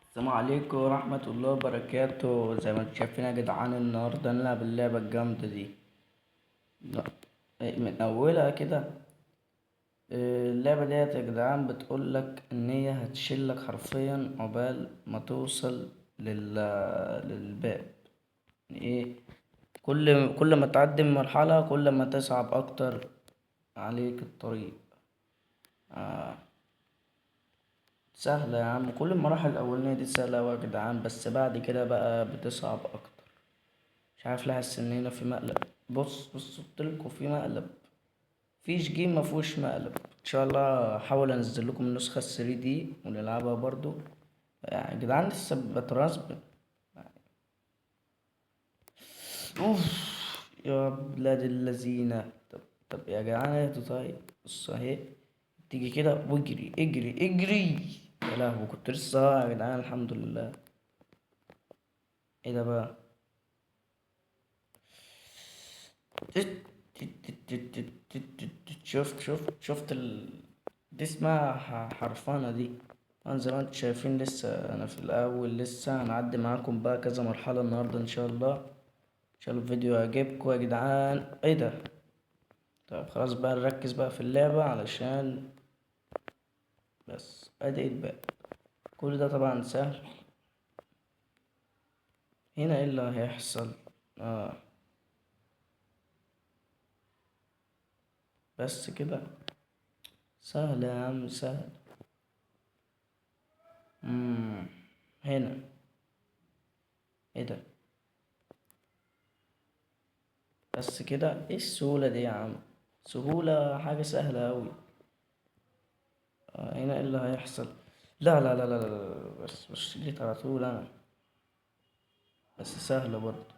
السلام عليكم ورحمة الله وبركاته. زي ما انتم شايفين يا جدعان، النهاردة نلعب اللعبة الجامدة دي. لا، من أولها كده. اللعبة ديت يا جدعان بتقولك إن هي هتشيلك حرفيا عقبال ما توصل للباب. يعني ايه، كل ما تعدي من مرحلة كل ما تصعب أكتر عليك الطريق. آه، سهلة يا عم، كل المراحل الأولانية دي سهلة أوي يا جدعان، بس بعد كده بقى بتصعب أكتر. مش عارف ليه حاسس ان هنا في مقلب. بص قلتلكوا في مقلب. فيش جيم مفهوش مقلب. ان شاء الله هحاول انزل لكم النسخة 3 دي ونلعبها برضو. يعني يا جدعان لسه بترسب. اوف، يا بلاد اللذينة. طب يا جدعان اهدوا طيب. بص اهي، تيجي كده واجري اجري اجري. يا لهوي كنت لسه يا جدعان، الحمد لله. ايه ده بقى؟ شفت دي اسمها حرفانة دي. انا زي ما انتم شايفين لسه انا في الاول، لسه هنعدي معاكم بقى كذا مرحلة النهاردة ان شاء الله. ان شاء الله الفيديو يعجبكم يا جدعان. ايه ده؟ طب خلاص بقى نركز بقى في اللعبة علشان بس ادي بقى. كل ده طبعا سهل. هنا ايه اللي هيحصل؟ اه، بس كده. سهل يا عم سهل. مم. هنا. ايه ده؟ بس كده، ايه السهولة دي يا عم؟ سهولة، حاجة سهلة أوي. هنا ايه اللي هيحصل؟ لا، بس جيت على طول أنا. بس سهلة برضه.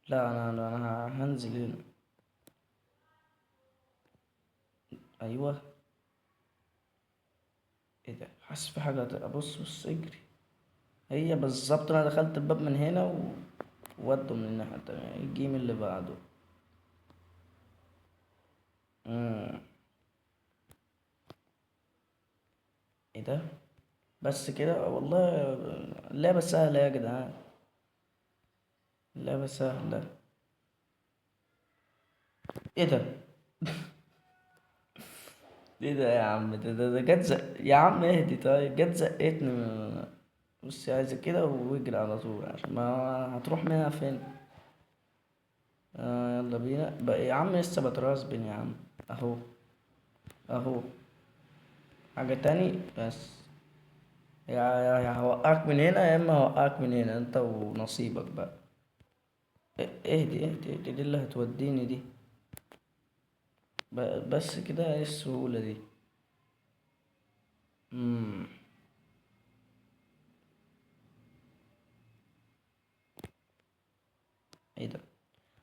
لا، أنا هنزل هنا. أيوه. ايه ده؟ حاسس في حاجة بص اجري. هي بالظبط أنا دخلت الباب من هنا وودوا من الناحية التانية، الجيم اللي بعده. مم. ايه ده؟ بس كده والله. اللعبة سهلة يا جدعان. اللعبة سهلة. ايه ده؟ ايه ده يا عم؟ ده جت زق يا عم، اهدي طيب، جت زقتني بص عايزة كده واجري على طول عشان ما هتروح منها فين. يلا بينا بقى يا عم، لسه بترسبن يا عم. اهو. اهو. حاجة تاني بس. يا هوقعك من هنا يا اما هوقعك من هنا، انت ونصيبك بقى. اهدي دي اللي هتوديني دي. بس كده، ايه السهولة دي؟ مم. ايه ده؟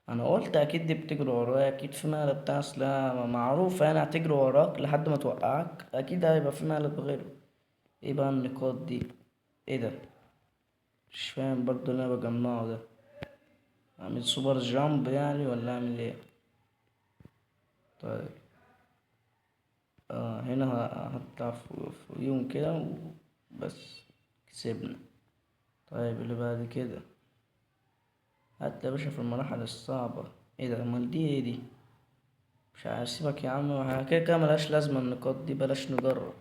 انا قلت اكيد دي بتجري ورايا، اكيد في مقلب بتاع اصلها معروفة، يعني هتجري وراك لحد ما توقعك، اكيد هيبقى في مقلب غيره. ايه بقى النقاط دي؟ ايه ده؟ مش فاهم برضه اللي انا بجمعه ده. اعمل سوبر جامب يعني ولا اعمل ايه؟ طيب. هنا هطلع فوقيهم كده وبس. كسبنا. طيب اللي بعد كده. هات يا باشا في المراحل الصعبة. ايه ده؟ امال دي ايه دي؟ مش هسيبك يا عم، كده كده ملهاش لازمة النقاط دي، بلاش نجرب.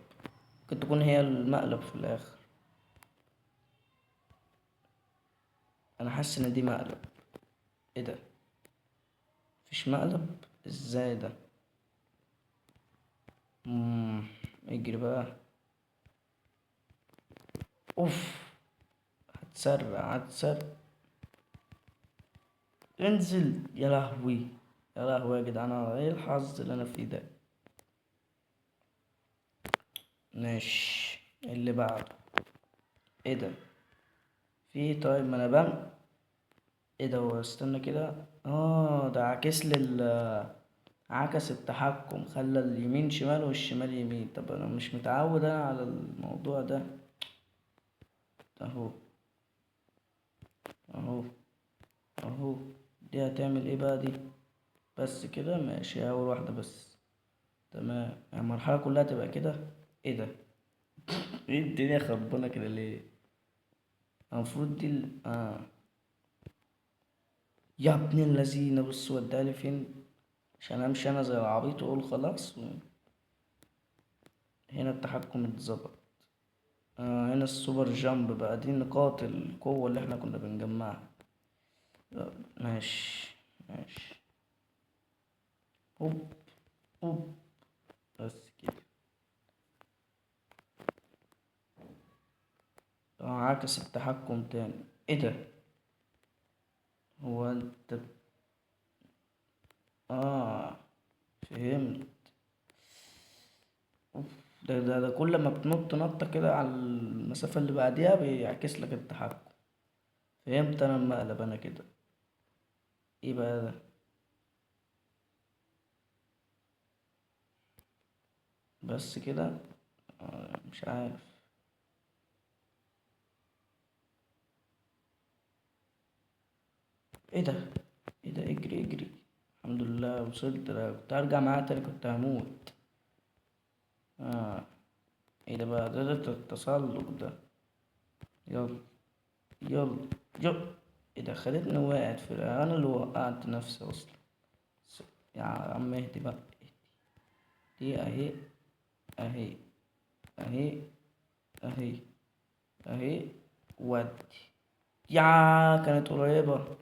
ممكن تكون هي المقلب في الآخر. أنا حاسس إن دي مقلب. إيه ده؟ مفيش مقلب؟ إزاي ده؟ اجري بقى. أوف. هتسرع. انزل يا لهوي. يا لهوي يا جدعان، على ايه الحظ اللي أنا فيه ده؟ ماشي اللي بعده. ايه ده؟ في إيه؟ طيب ما أنا ايه ده؟ هو استنى كده، ده عكس التحكم، خلى اليمين شمال والشمال يمين. طب انا مش متعود انا على الموضوع ده. اهو. اهو. اهو. دي هتعمل ايه بقى دي؟ بس كده ماشي، اول واحدة بس. تمام، يعني المرحلة كلها تبقى كده. ايه ده؟ ايه الدنيا خربانة كده ليه؟ المفروض دي يا ابن اللذينة، بص ودالي فين عشان امشي انا زي العبيط واقول خلاص هنا التحكم اتظبط. هنا السوبر جامب بقى، دي نقاط القوة اللي احنا كنا بنجمعها. ماشي ماشي. هوب هوب. بس كده. عكس التحكم تاني. ايه ده؟ هو انت اه فهمت. أوف. ده كل ما بتنط نطة كده على المسافة اللي بعديها بيعكس لك التحكم. فهمت انا المقلب انا كده. ايه بقى ده؟ بس كده. مش عارف. ايه ده؟ ايه ده؟ اجري اجري. الحمد لله وصلت. لو كنت هرجع معاه تاني كنت هموت. اه. ايه ده بقى؟ ده التسلق ده. يلا يلا يلا. ايه ده؟ خلتني وقعت في انا اللي وقعت نفسي اصلا. س- يا عم اهدي بقى. دي اهي اهي اهي اهي اهي. ودي. يا كانت قريبة.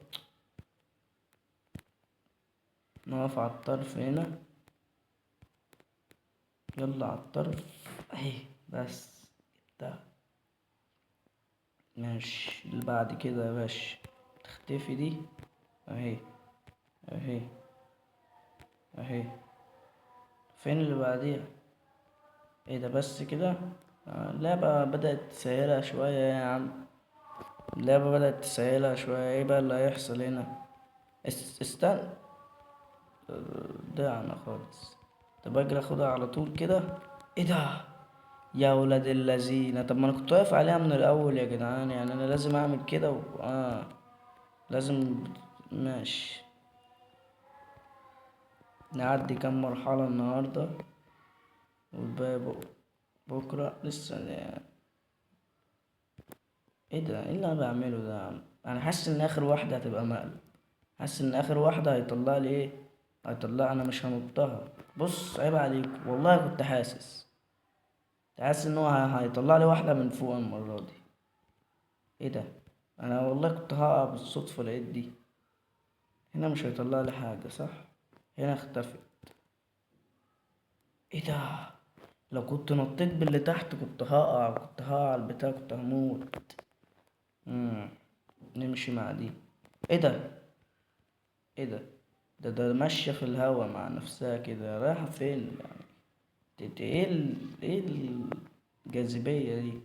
نقف على الطرف هنا. يلا على الطرف. اهي. بس جبتها. ماشي اللي بعد كده يا باشا. تختفي دي. اهي اهي اهي. فين اللي بعديها؟ ايه ده؟ بس كده. اللعبة بدأت تسهلها شوية يا عم. اللعبة بدأت تسهلها شوية. ايه بقى اللي هيحصل هنا؟ استنى. ده انا خالص. طب اجري اخدها على طول كده. ايه ده؟ يا ولاد اللذينة، طب ما انا كنت واقف عليها من الاول يا جدعان، يعني انا لازم اعمل كده لازم. ماشي. نعدي كام مرحلة النهاردة والباقي بكرة لسه ايه ده؟ ايه اللي انا بعمله ده يا عم؟ انا حاسس ان اخر واحدة هتبقى مقلب. حاسس ان اخر واحدة هيطلع لي ايه. هيطلع انا مش هنطها. بص عيب عليك والله كنت حاسس. كنت حاسس ان هو هيطلع لي واحدة من فوق المرة دي. ايه ده؟ انا والله كنت هقع بالصدفة لقيت دي. هنا مش هيطلع لي حاجة صح. هنا اختفت. ايه ده؟ لو كنت نطيت باللي تحت كنت هقع على البتاع كنت هموت. مم. نمشي مع دي. ايه ده؟ ايه ده؟ ده ماشية في الهوا مع نفسها كده، رايحة فين يعني؟ ايه ايه الجاذبية دي؟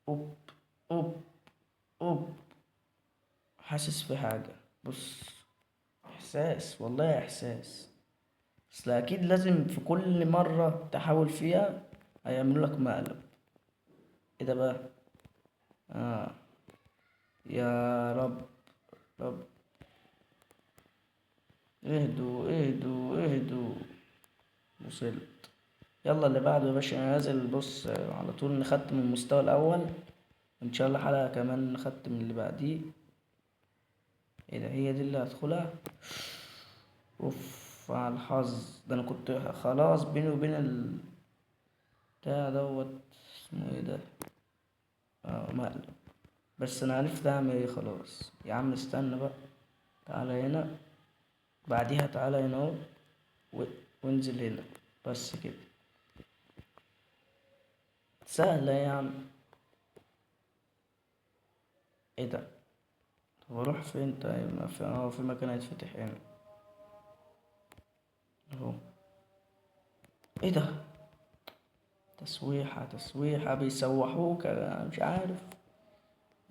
اوب اوب اوب. حاسس في حاجة. بص. احساس والله احساس. اصل اكيد لازم في كل مرة تحاول فيها هيعملوا لك مقلب. ايه ده بقى؟ اه. يا رب. رب. اهدوا اهدوا اهدوا. وصلت. يلا اللي بعده يا باشا. انا نازل بص على طول نختم المستوى الاول. ان شاء الله حلقة كمان نختم اللي بعديه. ايه ده؟ هي دي اللي هدخلها. اوف على الحظ ده. انا كنت خلاص بيني وبين بتاع دوت. اسمه ايه ده؟ مقلب. بس انا عرفت اعمل ايه خلاص يا عم. استنى بقى. تعالى هنا. بعديها تعالى هنا اهو. و- وانزل هنا. بس كده. سهلة يا عم. ايه ده؟ طب اروح فين طيب؟ ما في في مكان هيتفتح هنا اهو. ايه ده؟ تسويحة تسويحة بيسوحوك انا مش عارف.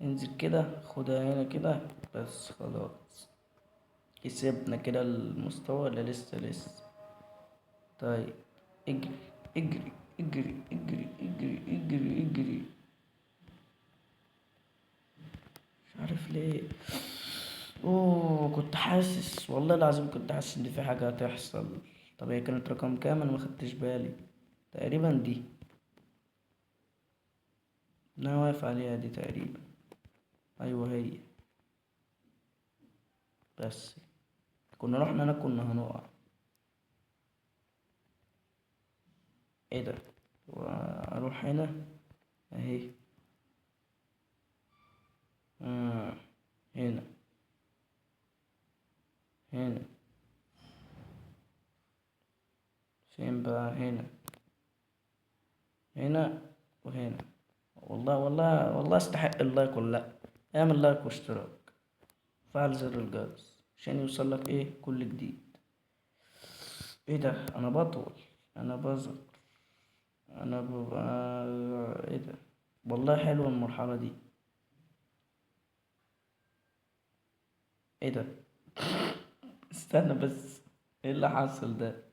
انزل كده خدها هنا كده. بس خلاص. كسبنا كده المستوى ولا لسه لسه؟ طيب. اجري اجري اجري اجري اجري اجري اجري. مش عارف ليه. اوه كنت حاسس والله العظيم كنت حاسس ان في حاجة هتحصل. طب هي كانت رقم كام؟ انا ما خدتش بالي. تقريبا دي. انا واقف عليها دي تقريبا. ايوه هي. بس كنا رحنا هناك كنا هنقع. ايه ده؟ واروح هنا اهي. آه. هنا. هنا. فين بقى؟ هنا. هنا. وهنا. والله والله والله استحق اللايك ولا لا؟ اعمل لايك واشتراك. فعل زر الجرس عشان يوصلك ايه كل جديد. ايه ده؟ انا بطول. انا بزر. انا ببقى. ايه ده؟ والله حلوة المرحلة دي. ايه ده؟ استنى بس. ايه اللي حصل ده؟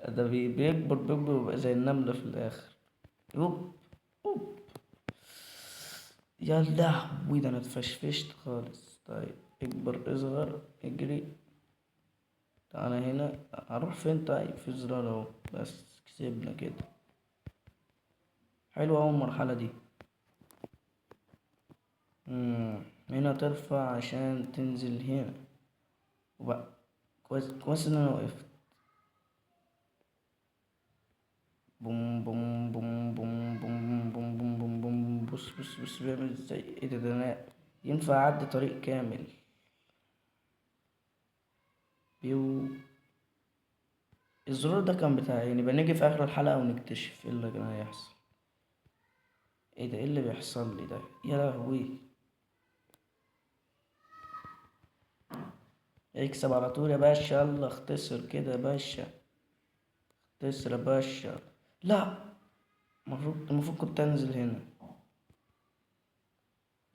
ده بيكبر بيكبر ويبقى زي النملة في الاخر. يوب. يوب. يا لهوي ده انا اتفشفشت خالص. طيب اكبر اصغر اجري. تعالى هنا. هروح فين؟ طيب في زرار اهو. بس كسبنا كده. حلوة اوي المرحلة دي. هنا ترفع عشان تنزل هنا. وبقى كويس كويس ان انا وقفت. بوم بوم بوم بوم بوم بوم بوم بوم بوم. بص بص بص بيعمل ازاي. ايه ده انا ينفع اعدي طريق كامل. بيو. الزرار ده كان بتاعي، نبقى نيجي في اخر الحلقة ونكتشف ايه اللي كان هيحصل. ايه ده؟ ايه اللي بيحصل لي ده؟ يا لهوي. اكسب على طول يا باشا. يلا اختصر كده يا باشا. اختصر يا باشا. لا. المفروض كنت انزل هنا.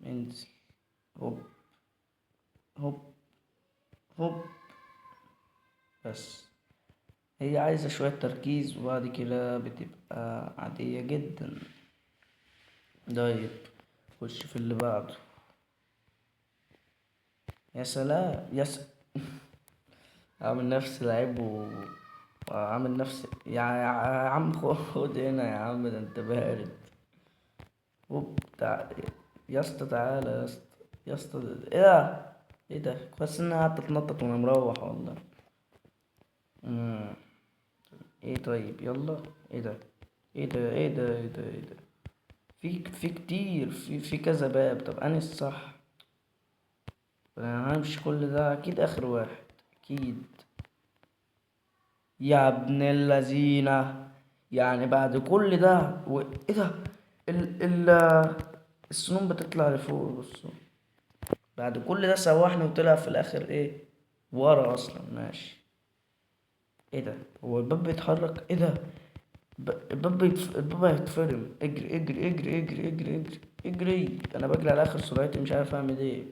انزل. هوب. هوب. هوب. بس هي عايزة شوية تركيز وبعد كده بتبقى عادية جدا. طيب خش في اللي بعده. يا سلام عامل نفسي لعيب وعامل نفسي يا عم خد هنا يا عم، ده انت بارد. هوب يا اسطى تعالى يا اسطى. يا اسطى ايه ده؟ ايه ده؟ كويس اني قعدت اتنطط وانا مروح والله. مم. ايه طيب يلا. ايه ده؟ ايه ده؟ ايه ده؟ ايه ده؟ ايه ده؟ في كتير في كذا باب. طب انهي الصح؟ انا همشي كل ده اكيد اخر واحد. اكيد. يا ابن اللذينة. يعني بعد كل ده ايه ده؟ ال ال السنون بتطلع لفوق بصوا. بعد كل ده سوحني وطلع في الاخر ايه؟ ورا اصلا. ماشي. ايه ده؟ هو الباب بيتحرك؟ ايه ده؟ الباب هيتفرم. اجري اجري اجري اجري اجري اجري اجري. انا بجري على اخر سرعتي مش عارف اعمل ايه.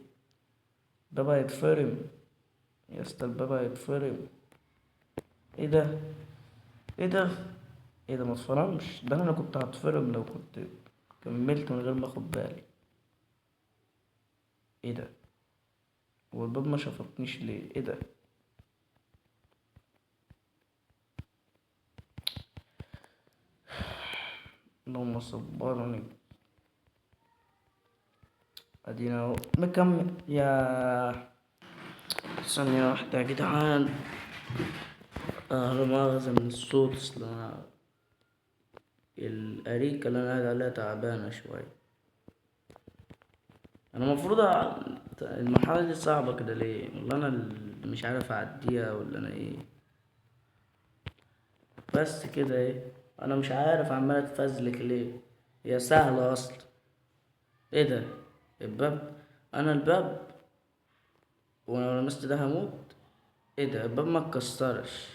الباب هيتفرم. يا اسطى الباب هيتفرم. ايه ده؟ ايه ده؟ ايه ده؟ ما اتفرمش ده. انا كنت هتفرم لو كنت كملت من غير ما اخد بالي. ايه ده؟ هو الباب ما شفطنيش ليه؟ ايه ده؟ اللهم صبرني. ادينا اهو مكمل يا. ثانية واحدة يا جدعان. لا مؤاخذة من الصوت. اصل انا الأريكة اللي أنا قاعد عليها تعبانة شوية. أنا المفروض المرحلة دي صعبة كده ليه؟ والله أنا اللي مش عارف أعديها ولا أنا إيه. بس كده إيه. أنا مش عارف عمال أتفزلك ليه. هي سهلة أصلا. إيه ده؟ الباب. أنا الباب. وأنا لو لمست ده هموت. إيه ده؟ الباب ما اتكسرش.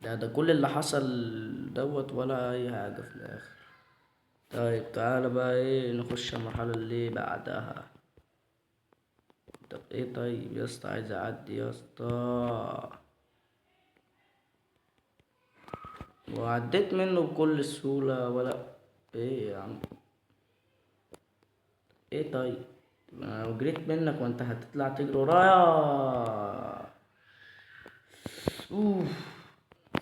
ده كل اللي حصل دوت ولا أي حاجة في الآخر. طيب تعالى بقى إيه نخش المرحلة اللي بعدها. طب ايه طيب يا اسطى عايز اعدي يا اسطى. وعديت منه بكل سهولة ولا. ايه يا عم. ايه طيب. انا لو جريت منك وانت هتطلع تجري ورايا. اوف.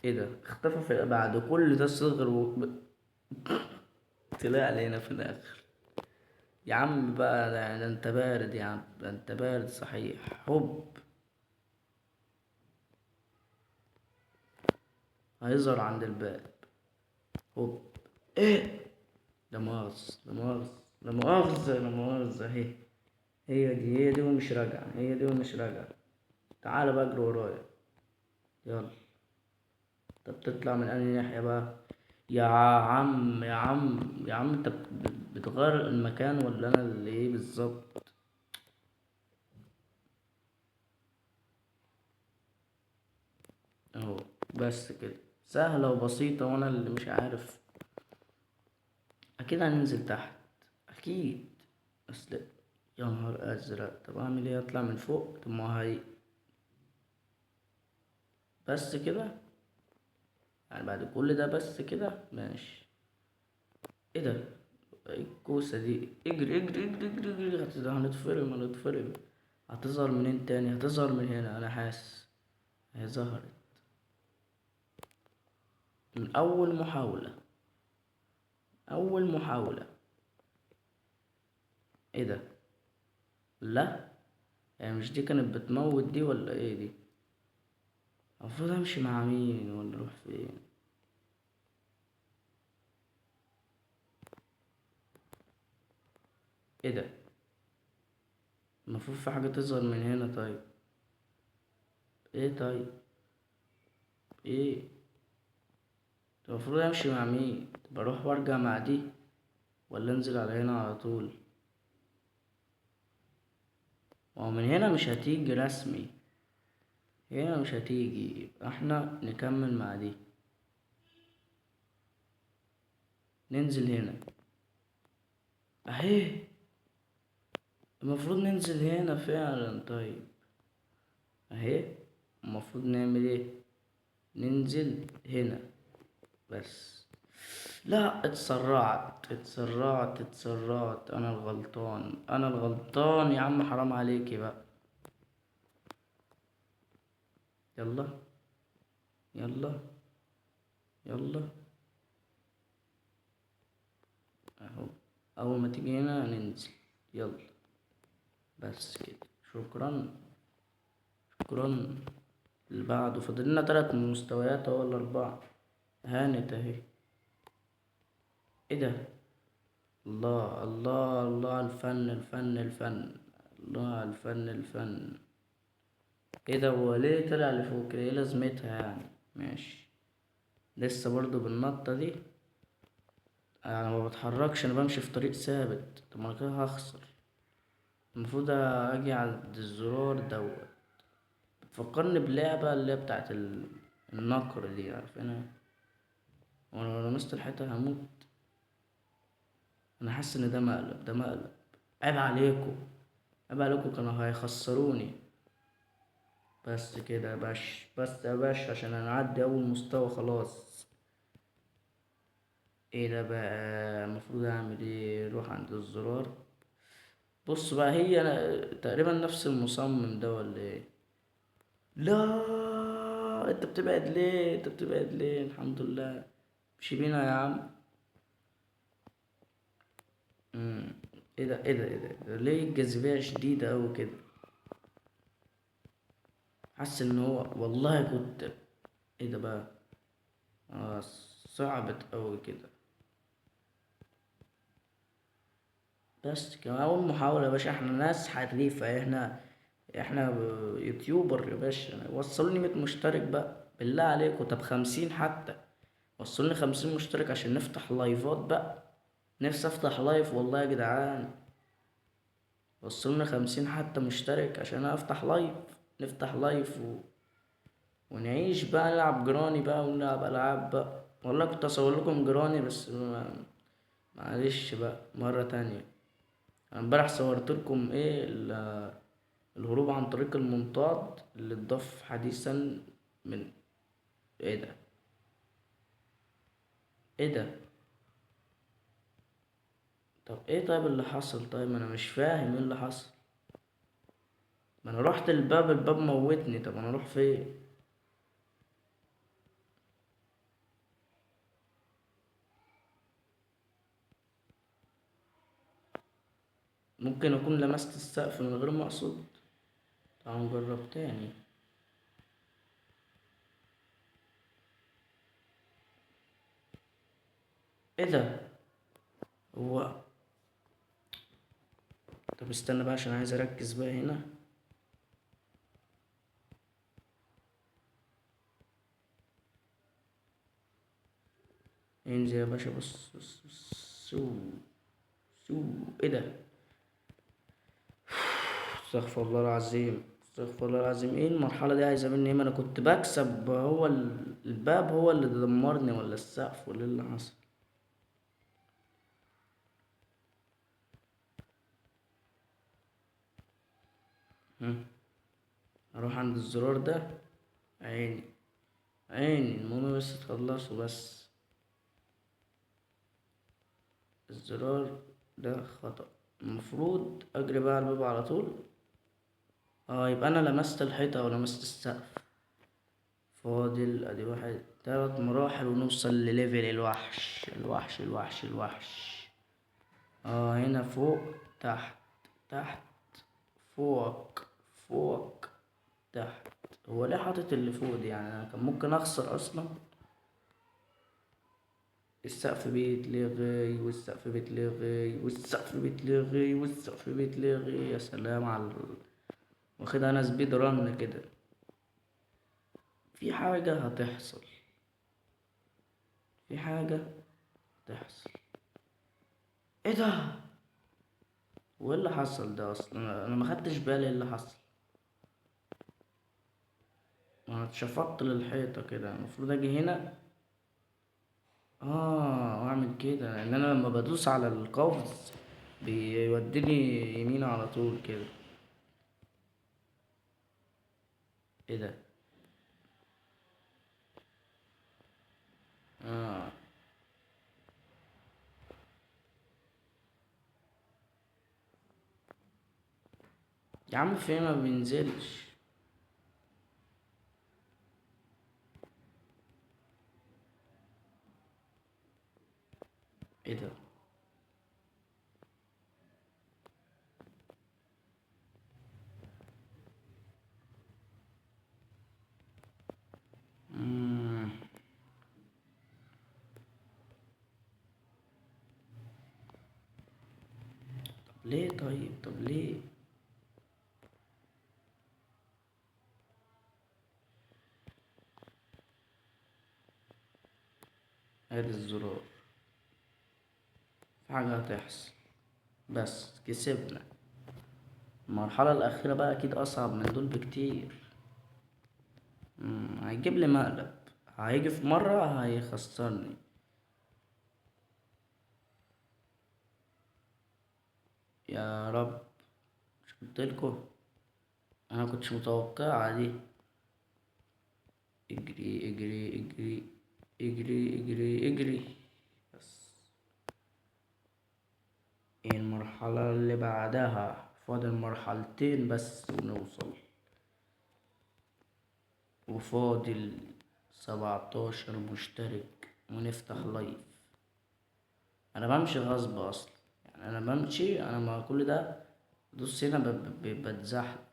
ايه ده، اختفى بعد كل ده صغر طلع علينا في الاخر. يا عم بقى، ده انت بارد يا عم، ده انت بارد صحيح. هوب، هيظهر عند الباب. هوب. ايه، لا مؤاخذة لا مؤاخذة لا مؤاخذة لا مؤاخذة، اهي. هي دي ومش راجعة، هي دي ومش راجعة. تعالى بقى اجري ورايا، يلا. طب تطلع من انهي ناحية بقى؟ يا عم يا عم يا عم، انت بتغير المكان ولا انا اللي ايه بالظبط؟ اهو، بس كده سهلة وبسيطة، وانا اللي مش عارف. اكيد هننزل تحت، اكيد. اصل، يا نهار ازرق، طب اعمل ايه؟ اطلع من فوق؟ طب ما هي، بس كده يعني، بعد كل ده بس كده ماشي. ايه ده، ايه الكوسة دي؟ اجري اجري اجري اجري اجري، هنتفرم هنتفرم. هتظهر منين تاني؟ هتظهر من هنا انا حاسس. هي ظهرت من اول محاولة، اول محاولة. ايه ده؟ لا، يعني مش دي كانت بتموت دي ولا ايه دي؟ المفروض امشي مع مين ولا اروح فين؟ ايه ده، المفروض في حاجة تظهر من هنا. طيب، ايه طيب، ايه؟ طب المفروض امشي مع مين؟ طب اروح وارجع مع دي، ولا انزل على هنا على طول؟ ما هو من هنا مش هتيجي رسمي، هنا مش هتيجي، يبقى احنا نكمل مع دي. ننزل هنا اهي، المفروض ننزل هنا فعلا. طيب اهي، المفروض نعمل ايه؟ ننزل هنا بس. لا، اتسرعت، انا الغلطان، انا الغلطان يا عم، حرام عليكي بقى. يلا يلا يلا، اهو. اول ما تيجي هنا ننزل، يلا. بس كده، شكرا شكرا. اللي بعده فاضل لنا 3 مستويات اهو ولا 4؟ هانت اهي. ايه ده، الله الله الله على الفن الفن الفن، الله على الفن الفن. ايه ده، هو ليه طلع لفوق كده؟ ايه لازمتها يعني؟ ماشي. لسه برضو بالنطة دي؟ انا ما بتحركش، انا بمشي في طريق ثابت. طب ما انا كده هخسر. المفروض اجي عند الزرار دوت. بتفكرني بلعبة اللي هي بتاعت النقر دي، عارفينها؟ وانا لو لمست الحيطة هموت. انا حاسس ان ده مقلب، ده مقلب. عيب عليكم، عيب عليكم، كانوا هيخسروني. بس كده يا باش، بس يا باش، عشان هنعدي اول مستوى خلاص. ايه ده بقى؟ المفروض اعمل ايه؟ اروح عند الزرار. بص بقى، هي تقريبا نفس المصمم ده ولا ايه؟ لا، انت بتبعد ليه؟ انت بتبعد ليه؟ الحمد لله. مشي بينا يا عم. مم. ايه ده ليه الجاذبية شديدة اوي كده؟ حاسس ان هو والله كنت. ايه ده بقى؟ اه، صعبت اوي كده. بس كمان اول محاولة يا باشا، احنا ناس حريفة، احنا يوتيوبر يا باشا. وصلوني 100 مشترك بقى بالله عليكم، طب 50 حتى. وصلوني 50 مشترك عشان نفتح لايفات بقى. نفسي افتح لايف والله يا جدعان. وصلنا 50 حتى مشترك عشان أنا افتح لايف. نفتح لايف ونعيش بقى، نلعب جراني بقى ونلعب العاب بقى. والله كنت اصور لكم جراني، بس معلش بقى مرة تانية. أنا امبارح صورت لكم ايه الهروب عن طريق المنطاد اللي اتضاف حديثا من. ايه ده، ايه ده؟ طب ايه طيب اللي حصل؟ طيب انا مش فاهم ايه اللي حصل. ما انا رحت الباب موتني، طب انا اروح فين؟ ممكن اكون لمست السقف من غير ما اقصد. تعال نجرب تاني. ايه ده؟ هو طب استنى بقى عشان عايز اركز بقى هنا. انزل يا باشا، بص بص بص. سو سو. ايه ده؟ استغفر الله العظيم، استغفر الله العظيم. ايه المرحلة دي عايزة مني ايه؟ ما انا كنت بكسب، هو الباب هو اللي دمرني ولا السقف ولا إيه اللي حصل؟ هم؟ اروح عند الزرار ده. عيني، عيني، المهم بس تخلصوا بس. الزرار ده خطأ، المفروض اجري بقى على الباب على طول. اه، يبقى انا لمست الحيطة او لمست السقف. فاضل ادي واحد 3 مراحل ونوصل لليفل الوحش الوحش الوحش الوحش. اه، هنا فوق، تحت، تحت، فوق، فوق، تحت. هو ليه حاطط اللي فوق دي؟ يعني انا كان ممكن اخسر اصلا. السقف بيتلغي والسقف بيتلغي والسقف بيتلغي والسقف بيتلغي. يا سلام على واخدها انا سبيد رن كده. في حاجة هتحصل، في حاجة هتحصل. ايه ده؟ وايه اللي حصل ده اصلا؟ انا ما خدتش بالي ايه اللي حصل. انا اتشفطت للحيطة كده، المفروض اجي هنا. اه، واعمل كده لان انا لما بدوس على القفز بيوديني يمين على طول كده. ايه ده؟ اه يا عم، في ما بينزلش. ايه ده؟ مم. طب ليه؟ طيب طب ليه؟ ادي الزرار. في حاجة هتحصل. بس كسبنا. المرحلة الأخيرة بقى أكيد أصعب من دول بكتير. هيجيب لي مقلب. هيجي في مرة هيخسرني. يا رب. مش قلتلكوا؟ أنا كنتش متوقعة دي. اجري اجري اجري، اجري اجري اجري. بس ايه المرحلة اللي بعدها؟ فاضل مرحلتين بس ونوصل. وفاضل 17 مشترك ونفتح لايف. انا بمشي غصب اصلا. يعني انا بمشي، انا مع كل ده دوس هنا بتزحلق.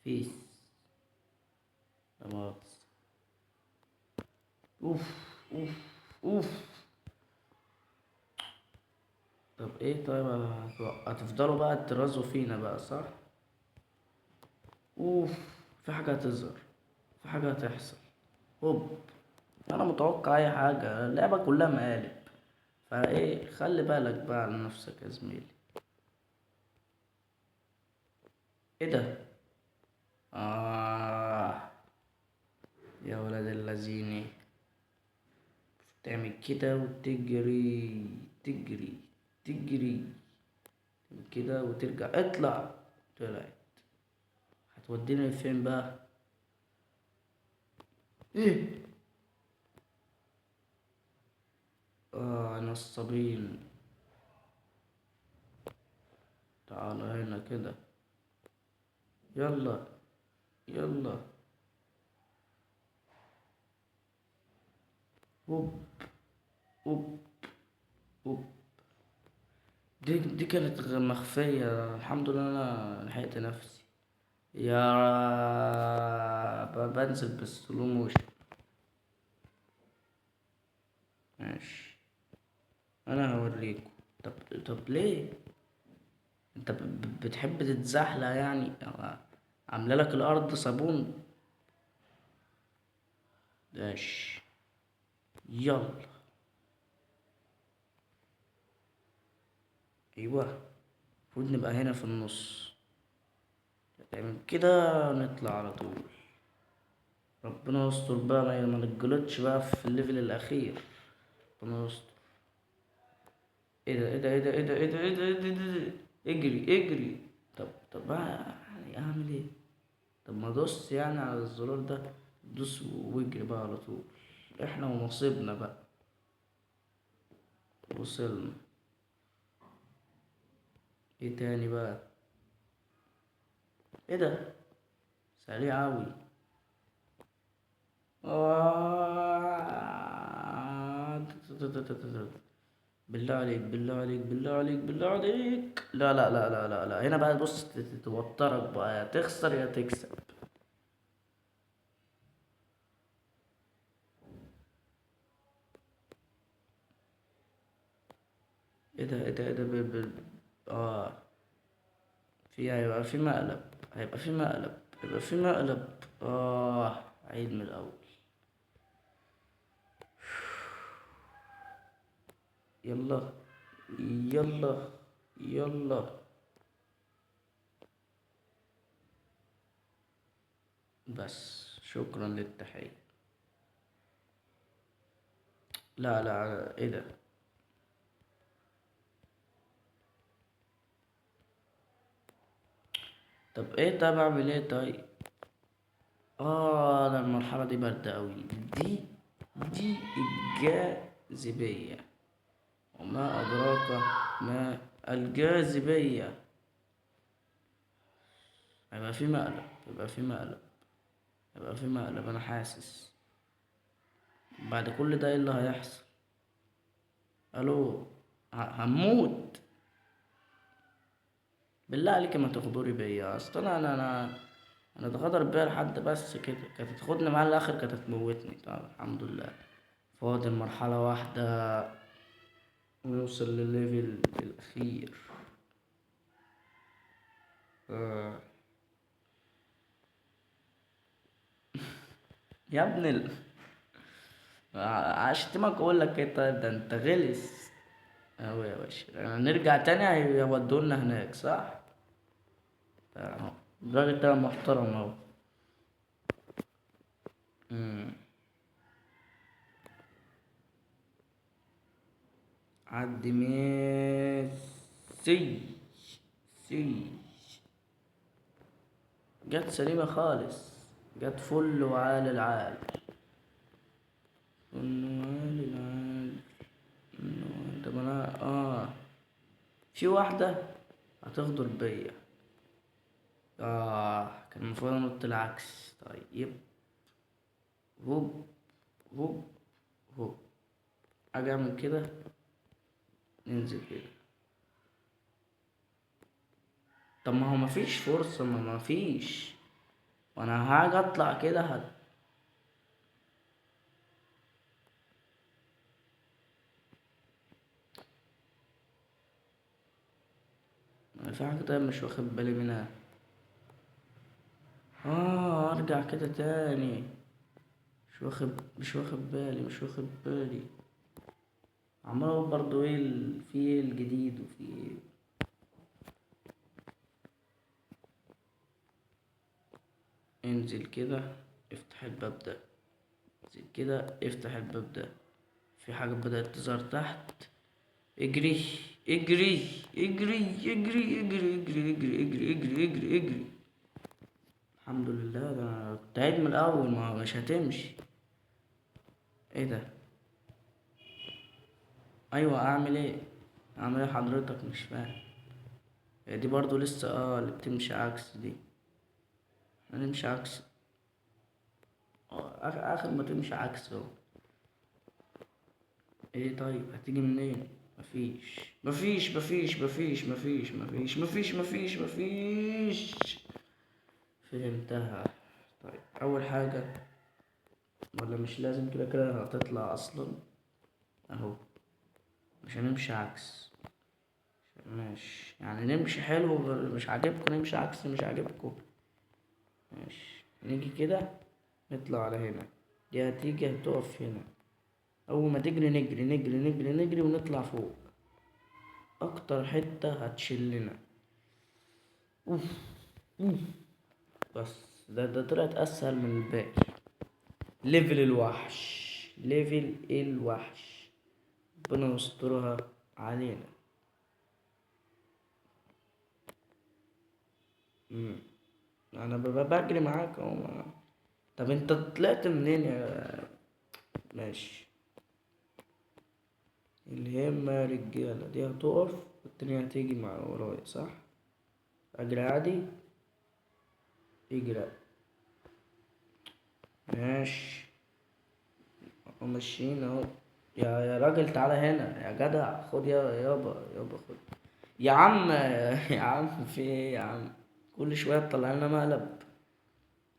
فيس. تمام. اوف، اوف، اوف. طب ايه؟ طيب هتفضلوا بقى ترازوا فينا بقى، صح؟ اوف. في حاجة هتظهر، في حاجة هتحصل. هوب. انا متوقع اي حاجة، اللعبة كلها مقالب. فايه، خلي بالك بقى على نفسك يا زميلي. ايه ده؟ آه. يا ولد اللذيني. تعمل كده وتجري، تجري، تجري كده وترجع. اطلع. طلعت. هتودينا لفين بقى؟ ايه؟ نصابين. تعال هنا كده. يلا، يلا. هوب، هوب، هوب. دي كانت مخفية، الحمد لله انا لحقت نفسي. يا بنزل بالسلو موشن. ماشي، انا هوريكم. طب طب ليه انت بتحب تتزحلق يعني؟ عامله لك الارض صابون. ماشي، يلا. ايوه، المفروض نبقى هنا في النص، تعمل كده نطلع على طول. ربنا يستر بقى، ما نتجلطش بقى في الليفل الاخير. ربنا يستر. ايه ده ايه ده ايه ده ايه ده ايه ده ايه ده ايه ده إيه ده؟ اجري اجري. طب بقى يعني اعمل ايه؟ طب ما دوس يعني على الزرار ده، دوس واجري بقى على طول. احنا ونصيبنا بقى. وصلنا. ايه تاني بقى؟ ايه ده؟ سريع اوي. بالله عليك بالله عليك بالله عليك بالله عليك، لا لا لا لا لا لا، هنا بقى بص توترك بقى، يا تخسر يا تكسب. ايه ده ايه ده ايه ده اه، هيبقى في مقلب، هيبقى في مقلب، هيبقى في مقلب. عيد من الاول. يلا يلا يلا. بس شكرا للتحية. لا لا، ايه ده؟ طب ايه، طب اعمل ايه طيب؟ ده المرحلة دي باردة أوي. دي دي الجاذبية. وما أدراك ما الجاذبية. هيبقى في مقلب، هيبقى في مقلب، هيبقى في مقلب، أنا حاسس. بعد كل ده ايه اللي هيحصل؟ ألو، هموت. بالله عليك ما تغدري بيا، أصل أنا اتغدر بيا لحد بس كده، كانت تاخدني معاها الآخر كانت هتموتني. طب الحمد لله، فاضل مرحلة واحدة ونوصل للليفل الأخير. آه. يا ابن عشتمك اقول لك ايه طيب؟ ده انت غلس اوي يا باشا. نرجع تاني هيودونا هناك صح؟ اهو، الراجل ده محترم اهو. أمم. عدي ميسي. سي جت سليمة خالص، جت فل وعال العال. فل وعال العال. طب انا في واحدة هتغدر بيا. كان المفروض انط العكس. طيب، هوب هوب هوب، اجي اعمل كده، ننزل كده. طب ما هو مفيش فرصة، ما مفيش، وانا هاجي اطلع كده في حاجة طيب مش واخد بالي منها. ارجع كده تاني. مش واخد بالي. عمال اقول برضو ايه في ايه الجديد وفي ايه. انزل كده، افتح الباب ده. انزل كده، افتح الباب ده. في حاجة بدأت تظهر تحت. اجري اجري اجري اجري اجري اجري اجري اجري اجري اجري اجري. الحمد لله، ده انا كنت عيد من الاول، ما مش هتمشي. ايه ده؟ ايوه، اعمل ايه حضرتك؟ مش فاهم. هي دي برضو لسه اللي بتمشي عكس دي. هنمشي عكس. اخر ما تمشي عكس اهو. ايه طيب، هتيجي منين؟ مفيش. فهمتها. طيب اول حاجة، ولا مش لازم كده كده هتطلع اصلا؟ اهو. مش هنمشي عكس. ماشي يعني نمشي حلو، مش عاجبكم نمشي عكس، مش عاجبكم ماشي. نيجي كده نطلع على هنا، دي هتيجي هتقف هنا. اول ما تجري نجري نجري نجري نجري ونطلع فوق. اكتر حتة هتشلنا. اوف اوف. بس ده طلعت اسهل من الباقي. ليفل الوحش. ليفل الوحش. ربنا يسترها علينا. مم. انا بجري معاك اهو. طب انت طلعت منين يا؟ ماشي. الهمة يا رجالة، دي هتقف والتانية هتيجي مع ورايا صح؟ اجري عادي. اجري. ماشي. ماشيين اهو. يا راجل تعالى هنا يا جدع، خد يابا خد. يا عم يا عم في ايه يا عم؟ كل شوية تطلع لنا مقلب.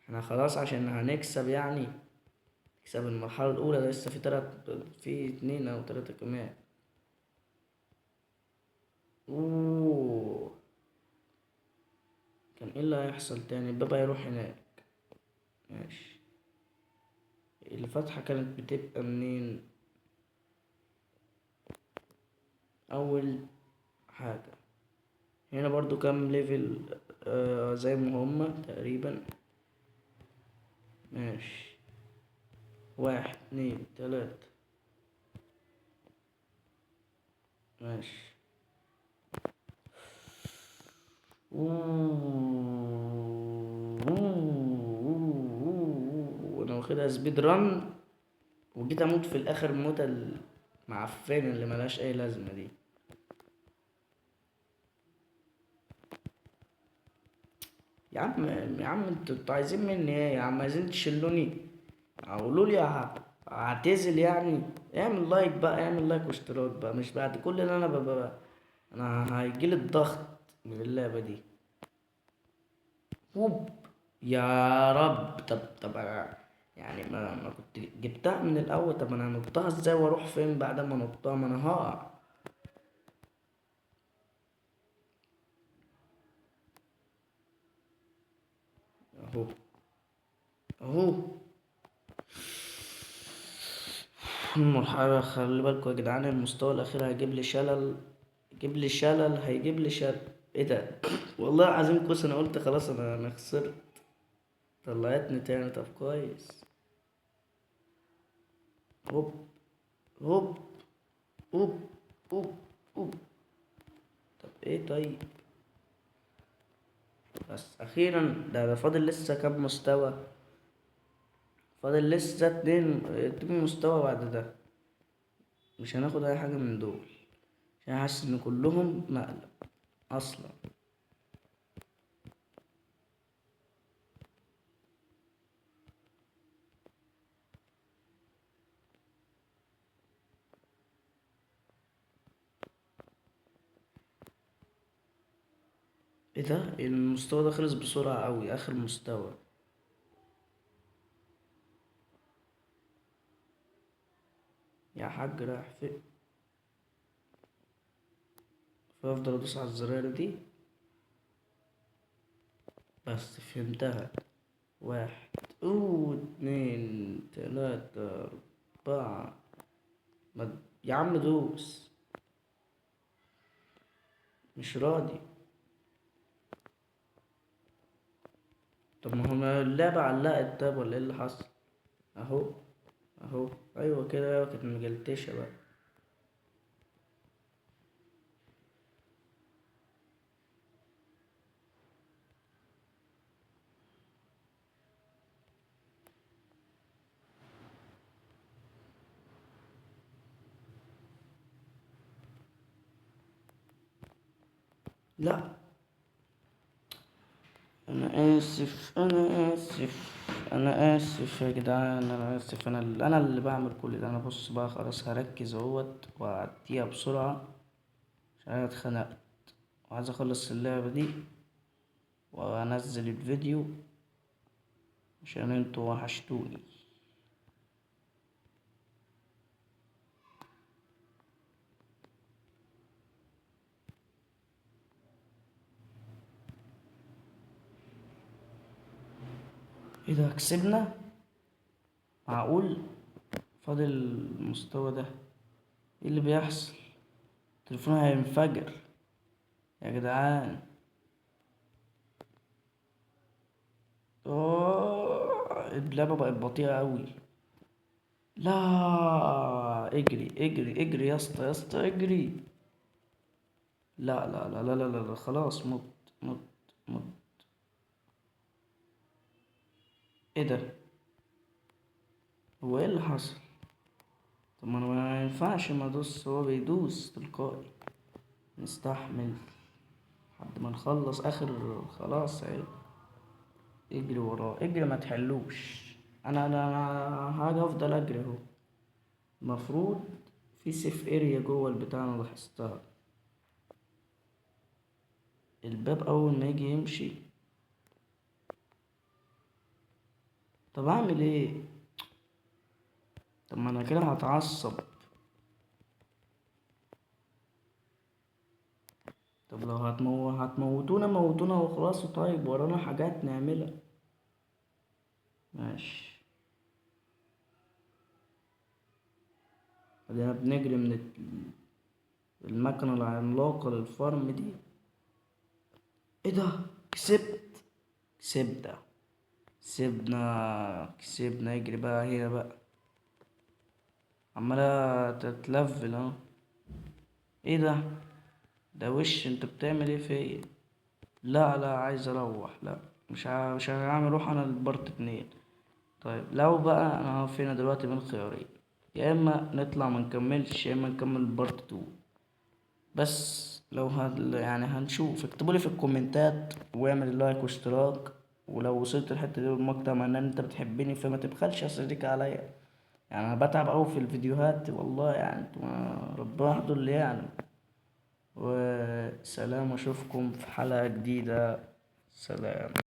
احنا خلاص عشان هنكسب يعني. نكسب المرحلة الأولى، ده لسه في 2 أو 3 كمان. اوه. كان ايه اللي هيحصل تاني؟ الباب هيروح هناك. ماشي. الفتحة كانت بتبقى منين؟ أول حاجة هنا برضو كام ليفل؟ زي ما هما تقريبا. ماشي. 1 2 3. ماشي. وانا واخدها سبيد ران، وجيت اموت في الاخر موتة المعفنة اللي ملهاش اي لازمة دي. يا عم يا عم انتوا عايزين مني ايه يا عم؟ عايزين تشلوني؟ قولوا لي هعتزل يعني. اعمل لايك بقى، اعمل لايك واشتراك بقى، مش بعد كل اللي انا بقى. انا هيجيلي الضغط من اللعبة دي. هوب. يا رب. طب أنا يعني ما كنت جبتها من الاول. طب انا نطها ازاي واروح فين بعد ما نطها؟ ما انا هقع. اهو اهو. المرحلة خلي بالكوا يا جدعان، المستوى الاخير هيجيب لي شلل. هيجيب لي شلل. ايه ده؟ والله العظيم كويس، انا قلت خلاص انا خسرت. طلعتني تاني. طب كويس. هوب هوب هوب هوب هوب. طب ايه طيب؟ بس اخيرا. ده فاضل لسه كام مستوى؟ فاضل لسه 2 مستوى بعد ده. مش هناخد اي حاجة من دول، عشان حاسس ان كلهم مقلب اصلا. ايه ده؟ المستوى ده خلص بسرعة قوي، اخر مستوى. يا حاج رايح فين؟ فافضل ادوس على الزرار دي. بس فهمتها. 1 2 3 4. يا عم دوس. مش راضي. طب ما هو اللعبة علقت. طب ولا ايه اللي حصل؟ اهو اهو. ايوه كده، ايوه كانت مجلتشة بقى. لا. انا اسف انا اسف. انا اسف يا جدعان، انا اسف. انا اللي بعمل كل ده. انا بص بقى خلاص هركز اهوت وأعديها بسرعة. انا اتخنقت وعايز اخلص اللعبة دي وانزل الفيديو عشان انتوا وحشتوني. ايه ده، كسبنا؟ معقول؟ فاضل المستوى ده؟ ايه اللي بيحصل؟ تليفوني هينفجر يا جدعان. اللعبة بقت بطيئة اوي. لا، اجري اجري اجري يا اسطى يا اسطى اجري. لا لا لا لا لا لا لا، خلاص مت. مت. مت. ايه ده؟ هو ايه اللي حصل؟ طب ما انا ما ينفعش ما ادوس، هو بيدوس تلقائي. نستحمل لحد ما نخلص اخر، خلاص اهي. اجري وراه اجري، ما تحلوش. انا حاجة افضل اجري اهو. المفروض في سيف اريا جوه البتاع، انا لاحظتها. الباب اول ما يجي يمشي. طب اعمل ايه؟ طب ما انا كده هتعصب. طب لو هتموتونا موتونا وخلاص، طيب ورانا حاجات نعملها. ماشي. ادينا بنجري من المكنة العملاقة للفرم دي. ايه ده؟ كسبت. كسبنا. كسبنا اجري بقى هنا بقى. عمالة تتلفل اهو. ايه ده؟ ده وش انت بتعمل ايه فيا؟ لا لا، عايز اروح. لا، مش هعمل اروح انا للبارت 2. طيب لو بقى انا فينا دلوقتي بين خيارين، يا اما نطلع ما نكملش يا اما نكمل البارت 2. بس لو يعني هنشوف، اكتبولي في الكومنتات واعمل اللايك واشتراك. ولو وصلت الحتة دي والمقطع معناه ان انت بتحبني، فما تبخلش يا صديقي عليا. يعني انا بتعب اوي في الفيديوهات والله، يعني ربنا يحضر لي يعني. وسلام، اشوفكم في حلقة جديدة. سلام.